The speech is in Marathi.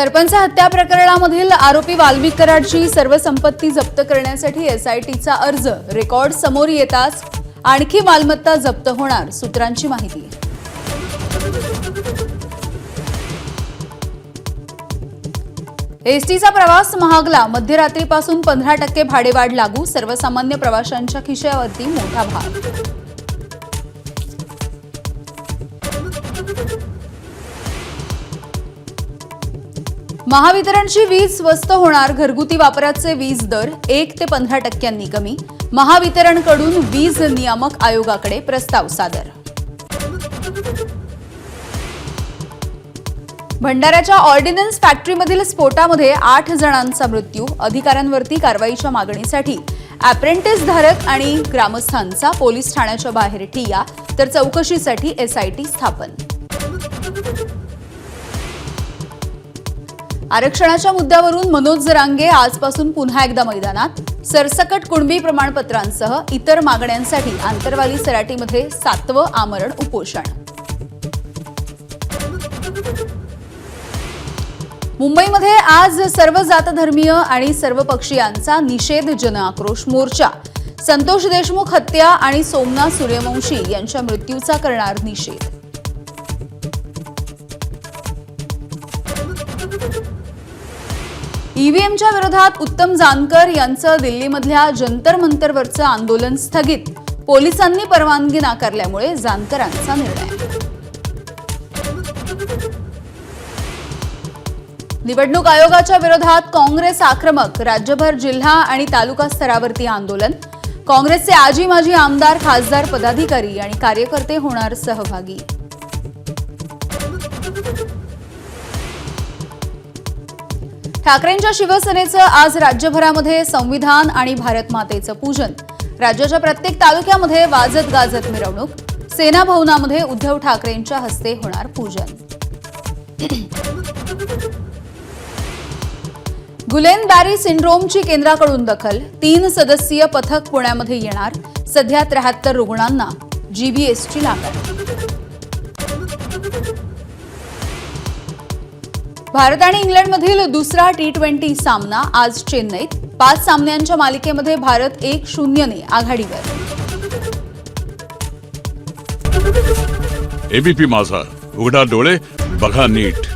सरपंच हत्या प्रकरणामधील आरोपी वाल्मिक कराडची सर्व संपत्ती जप्त करण्यासाठी एसआयटीचा अर्ज रेकॉर्ड समोर येताच आणखी मालमत्ता जप्त होणार, सूत्रांची माहिती। एसटीचा प्रवास महागला, मध्यरात्रीपासून 15% भाडेवाढ लागू, सर्वसामान्य प्रवाशांच्या खिशावरती मोठा भार। महावितरणची वीज स्वस्त होणार, घरगुती वापराचे वीज दर 1 ते 15% कमी, महावितरणकडून वीज नियामक आयोगाकडे प्रस्ताव सादर। भंडाऱ्याच्या ऑर्डिनन्स फॅक्टरीमधील स्फोटामध्ये 8 जणांचा मृत्यू, अधिकाऱ्यांवरती कारवाईच्या मागणीसाठी अप्रेंटिस धारक आणि ग्रामस्थांचा पोलीस ठाण्याच्या बाहेर ठिय्या, तर चौकशीसाठी एसआयटी स्थापन। आरक्षणाच्या मुद्द्यावरून मनोज जरांगे आजपासून पुन्हा एकदा मैदानात, सरसकट कुणबी प्रमाणपत्रांसह इतर मागण्यांसाठी आंतरवाली सराटीमध्ये 7वं आमरण उपोषण। मुंबईमध्ये आज सर्व जातधर्मीय आणि सर्व पक्षीयांचा निषेध जनआक्रोश मोर्चा, संतोष देशमुख हत्या आणि सोमनाथ सूर्यवंशी यांच्या मृत्यूचा करणार निषेध। ईव्हीएमच्या विरोधात उत्तम जानकर यांचं दिल्लीमधल्या जंतर मंतरवरचं आंदोलन स्थगित, पोलिसांनी परवानगी नाकारल्यामुळे जानकरांचा निर्णय। निवडणूक आयोगाच्या विरोधात काँग्रेस आक्रमक, राज्यभर जिल्हा आणि तालुका स्तरावरती आंदोलन, काँग्रेसचे आजी माजी आमदार, खासदार, पदाधिकारी आणि कार्यकर्ते होणार सहभागी। ठाकरेंच्या शिवसेनेचं आज राज्यभरामध्ये संविधान आणि भारत मातेचं पूजन, राज्याच्या प्रत्येक तालुक्यामध्ये वाजत गाजत मिरवणूक, सेना भवनामध्ये उद्धव ठाकरेंच्या हस्ते होणार पूजन। गुलेन बॅरी सिंड्रोमची केंद्राकडून दखल, 3 सदस्यीय पथक पुण्यामध्ये येणार, सध्या 73 रुग्णांना जीबीएसची लागण। भारत आणि इंग्लंडमधील दुसरा T20 सामना आज चेन्नईत, 5 सामन्यांच्या मालिकेमध्ये भारत 1-0 ने आघाडीवर। एबीपी माझा, उघडा डोळे बघा नीट।